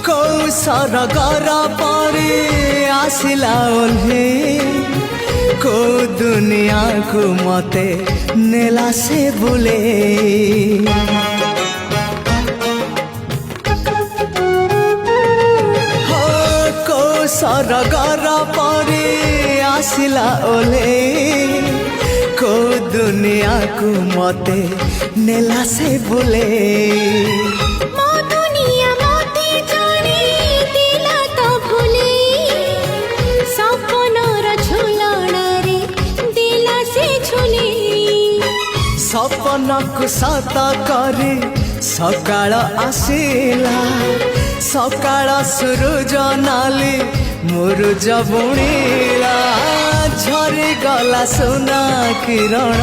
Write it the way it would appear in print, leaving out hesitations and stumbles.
kosher गर परे आसिला ओल्हे को दुनिया को मते नेला से बुले हो कौशर गर परे आसिला ओल्हे को दुनिया को मते नेला से बुले सपन को सत करे सकाळ आसिला सकाळ सूरज नाली मुरुज बुणीला झरी गला सोना किरण